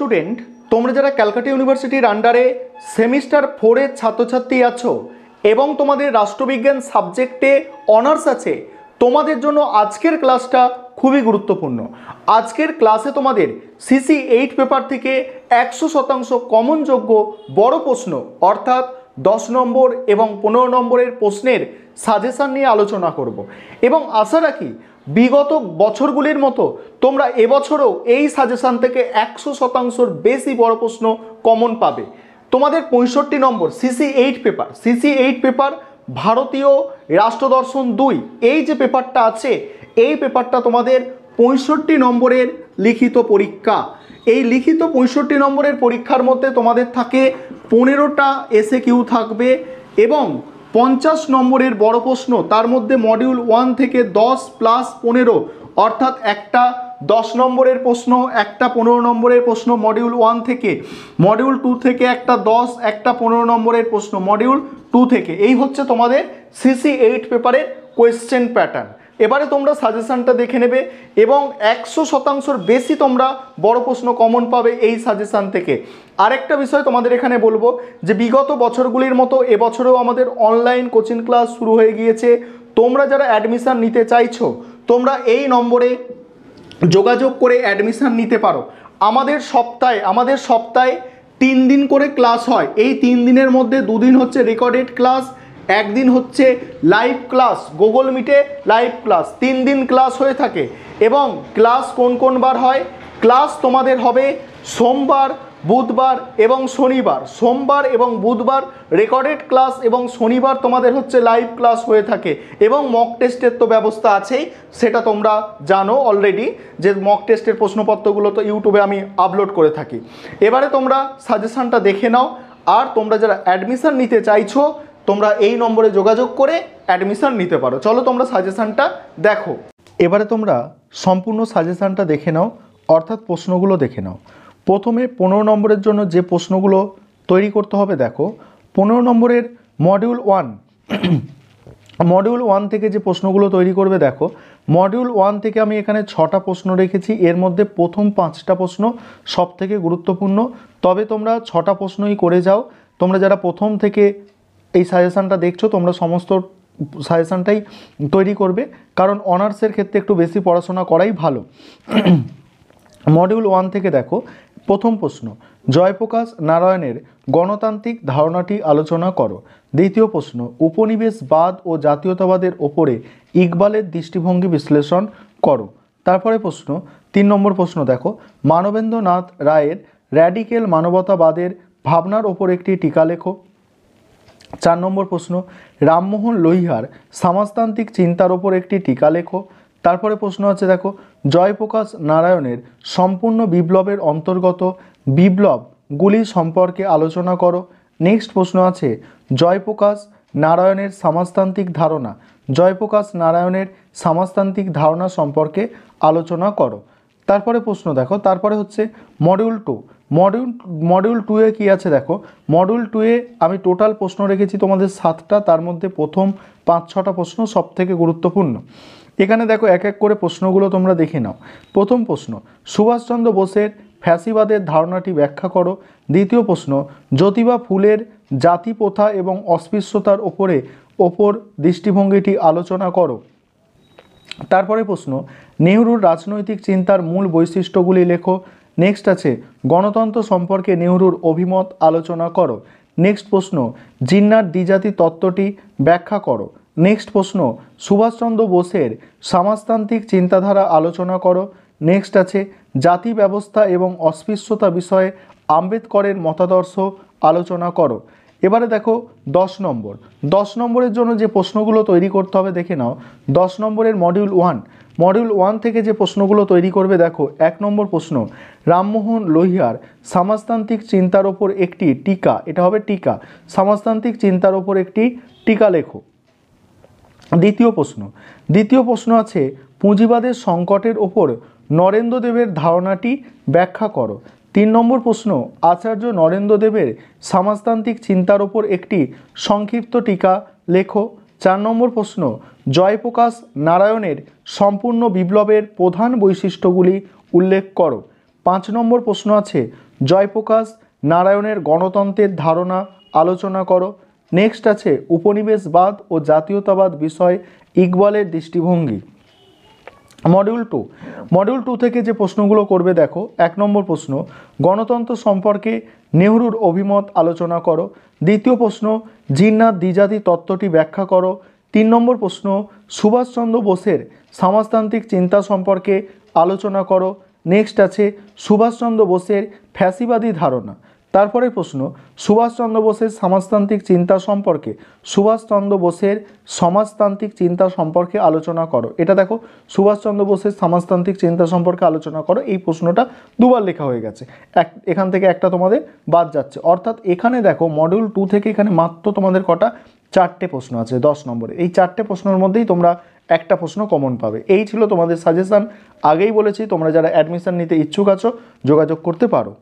Student, তোমরা যারা ক্যালকাটা ইউনিভার্সিটির আন্ডারে সেমিস্টার 4-এর ছাত্রছাত্রী আছো এবং তোমাদের রাষ্ট্রবিজ্ঞান সাবজেক্টে অনার্স আছে, তোমাদের জন্য আজকের ক্লাসটা খুবই গুরুত্বপূর্ণ। আজকের ক্লাসে তোমাদের সিসি 8 পেপার থেকে 100% কমনযোগ্য বড় প্রশ্ন অর্থাৎ 10 নম্বর এবং 15 নম্বরের প্রশ্নের সাজেশান নিয়ে আলোচনা করব এবং আশা রাখি বিগত বছরগুলির মতো তোমরা এবছরও এই সাজেশান থেকে 100%-র বেশি বড় প্রশ্ন কমন পাবে। তোমাদের 65 নম্বর সিসি 8 পেপার ভারতীয় রাষ্ট্রদর্শন 2 এই যে পেপারটা আছে, এই পেপারটা তোমাদের 65 নম্বরের লিখিত পরীক্ষা। এই লিখিত 65 নম্বরের পরীক্ষার মধ্যে তোমাদের থাকে 15টা এসএকিউ থাকবে এবং 50 নম্বরের বড় প্রশ্ন, তার মধ্যে মডিউল 1 থেকে 10+15 অর্থাৎ একটা 10 নম্বরের প্রশ্ন, একটা 15 নম্বরের প্রশ্ন মডিউল 1 থেকে, মডিউল 2 থেকে একটা 10, একটা 15 নম্বরের প্রশ্ন মডিউল 2 থেকে। এই হচ্ছে তোমাদের সিসি 8 পেপারের কোয়েশ্চেন প্যাটার্ন। এবারে তোমরা সাজেশানটা দেখে নেবে এবং 100%-র বেশি তোমরা বড় প্রশ্ন কমন পাবে এই সাজেশান থেকে। আরেকটা বিষয় তোমাদের এখানে বলবো যে বিগত বছরগুলির মতো এবছরেও আমাদের অনলাইন কোচিং ক্লাস শুরু হয়ে গিয়েছে। তোমরা যারা অ্যাডমিশান নিতে চাইছো তোমরা এই নম্বরে যোগাযোগ করে অ্যাডমিশান নিতে পারো। আমাদের সপ্তাহে 3 দিন করে ক্লাস হয়। এই 3 দিনের মধ্যে 2 দিন হচ্ছে রেকর্ডেড ক্লাস, একদিন হচ্ছে লাইভ ক্লাস, গুগল মিটে লাইভ ক্লাস। 3 দিন ক্লাস হয়ে থাকে এবং ক্লাস কোন কোন বার হয়? ক্লাস তোমাদের হবে সোমবার, বুধবার এবং শনিবার। সোমবার এবং বুধবার রেকর্ডেড ক্লাস এবং শনিবার তোমাদের হচ্ছে লাইভ ক্লাস হয়ে থাকে এবং মক টেস্টের তো ব্যবস্থা আছেই, সেটা তোমরা জানো অলরেডি যে মক টেস্টের প্রশ্নপত্রগুলো তো ইউটিউবে আমি আপলোড করে থাকি। এবারে তোমরা সাজেশানটা দেখে নাও, আর তোমরা যারা অ্যাডমিশান নিতে চাইছো তোমরা এই নম্বরে যোগাযোগ করে অ্যাডমিশান নিতে পারো। চলো তোমরা সাজেশানটা দেখো। এবারে তোমরা সম্পূর্ণ সাজেশানটা দেখে নাও, অর্থাৎ প্রশ্নগুলো দেখে নাও। প্রথমে 15 নম্বরের জন্য যে প্রশ্নগুলো তৈরি করতে হবে দেখো। 15 নম্বরের মডিউল 1 থেকে যে প্রশ্নগুলো তৈরি করবে দেখো। মডিউল 1 থেকে আমি এখানে 6টা প্রশ্ন রেখেছি, এর মধ্যে প্রথম 5টা প্রশ্ন সব থেকে গুরুত্বপূর্ণ, তবে তোমরা 6টা প্রশ্নই করে যাও। তোমরা যারা প্রথম থেকে এই সাজেশানটা দেখছো তোমরা সমস্ত সাজেশানটাই তৈরি করবে, কারণ অনার্সের ক্ষেত্রে একটু বেশি পড়াশোনা করাই ভালো। মডিউল 1 থেকে দেখো প্রথম প্রশ্ন, জয়প্রকাশ নারায়ণের গণতান্ত্রিক ধারণাটি আলোচনা করো। দ্বিতীয় প্রশ্ন, উপনিবেশবাদ ও জাতীয়তাবাদের ওপরে ইকবালের দৃষ্টিভঙ্গি বিশ্লেষণ করো। তারপরে প্রশ্ন 3 নম্বর প্রশ্ন দেখো, মানবেন্দ্রনাথ রায়ের র্যাডিক্যাল মানবতাবাদের ভাবনার ওপর একটি টিকা লেখো। 4 নম্বর প্রশ্ন, রামমোহন লোহিয়ার সমাজতান্ত্রিক চিন্তার ওপর একটি টিকা লেখো। তারপরে প্রশ্ন আছে দেখো, জয়প্রকাশ নারায়ণের সম্পূর্ণ বিপ্লবের অন্তর্গত বিপ্লবগুলি সম্পর্কে আলোচনা করো। নেক্সট প্রশ্ন আছে, জয়প্রকাশ নারায়ণের সমাজতান্ত্রিক ধারণা, জয়প্রকাশ নারায়ণের সমাজতান্ত্রিক ধারণা সম্পর্কে আলোচনা করো। তারপরে প্রশ্ন দেখো, তারপরে হচ্ছে মডিউল 2-এ কী আছে দেখো। মডিউল 2-এ আমি টোটাল প্রশ্ন রেখেছি তোমাদের 7টা, তার মধ্যে প্রথম 5-6টা প্রশ্ন সব থেকে গুরুত্বপূর্ণ। এখানে দেখো এক এক করে প্রশ্নগুলো তোমরা দেখে নাও। প্রথম প্রশ্ন, সুভাষচন্দ্র বোসের ফ্যাসিবাদের ধারণাটি ব্যাখ্যা করো। দ্বিতীয় প্রশ্ন, জ্যোতিবা ফুলের জাতি প্রথা এবং অস্পৃশ্যতার ওপর দৃষ্টিভঙ্গিটি আলোচনা করো। তারপরে প্রশ্ন, নেহরুর রাজনৈতিক চিন্তার মূল বৈশিষ্ট্যগুলি লেখো। নেক্সট আছে, গণতন্ত্র সম্পর্কে নেহরুর অভিমত আলোচনা করো। নেক্সট প্রশ্ন, জিন্নার দ্বিজাতি তত্ত্বটি ব্যাখ্যা করো। নেক্সট প্রশ্ন, সুভাষচন্দ্র বোসের সমাজতান্ত্রিক চিন্তাধারা আলোচনা করো। নেক্সট আছে, জাতি ব্যবস্থা এবং অস্পৃশ্যতা বিষয়ে আম্বেদকরের মতাদর্শ আলোচনা করো। এবারে দেখো 10 নম্বরের জন্য যে প্রশ্নগুলো তৈরি করতে হবে দেখে নাও। 10 নম্বরের মডিউল 1 থেকে যে প্রশ্নগুলো তৈরি করবে দেখো। 1 নম্বর প্রশ্ন, রামমোহন লোহিয়ার সমাজতান্ত্রিক চিন্তার ওপর একটি টিকা, এটা হবে টিকা, সমাজতান্ত্রিক চিন্তার ওপর একটি টিকা লেখো। দ্বিতীয় প্রশ্ন আছে, পুঁজিবাদের সংকটের ওপর নরেন্দ্রদেবের ধারণাটি ব্যাখ্যা করো। 3 নম্বর প্রশ্ন, আচার্য নরেন্দ্রদেবের সমাজতান্ত্রিক চিন্তার ওপর একটি সংক্ষিপ্ত টিকা লেখো। 4 নম্বর প্রশ্ন, জয়প্রকাশ নারায়ণের সম্পূর্ণ বিপ্লবের প্রধান বৈশিষ্ট্যগুলি উল্লেখ করো। 5 নম্বর প্রশ্ন আছে, জয়প্রকাশ নারায়ণের গণতন্ত্রের ধারণা আলোচনা করো। নেক্সট আছে উপনিবেশবাদ ও জাতীয়তাবাদ বিষয় ইকবালের দৃষ্টিভঙ্গি। মডিউল টু থেকে যে প্রশ্নগুলো করবে দেখো, 1 নম্বর প্রশ্ন গণতন্ত্র সম্পর্কে নেহরুর অভিমত আলোচনা করো। দ্বিতীয় প্রশ্ন জিন্নাত দ্বিজাতি তত্ত্বটি ব্যাখ্যা করো। 3 নম্বর প্রশ্ন সুভাষচন্দ্র বোসের সমাজতান্ত্রিক চিন্তা সম্পর্কে আলোচনা করো। নেক্সট আছে সুভাষচন্দ্র বোসের ফ্যাসিবাদী ধারণা। তারপরে প্রশ্ন সুভাষচন্দ্র বোসের সমাজতান্ত্রিক চিন্তা সম্পর্কে আলোচনা করো। এটা দেখো সুভাষচন্দ্র বোসের সমাজতান্ত্রিক চিন্তা সম্পর্কে আলোচনা করো, এই প্রশ্নটা দুবার লেখা হয়ে গেছে, এখান থেকে একটা তোমাদের বাদ যাচ্ছে। অর্থাৎ এখানে দেখো মডিউল 2 থেকে এখানে মাত্র তোমাদের কটা 4টে প্রশ্ন আছে 10 নম্বরে। এই 4টে প্রশ্নের মধ্যেই তোমরা একটা প্রশ্ন কমন পাবে। এই ছিল তোমাদের সাজেশন। আগেই বলেছি তোমরা যারা অ্যাডমিশন নিতে ইচ্ছুক আছো যোগাযোগ করতে পারো।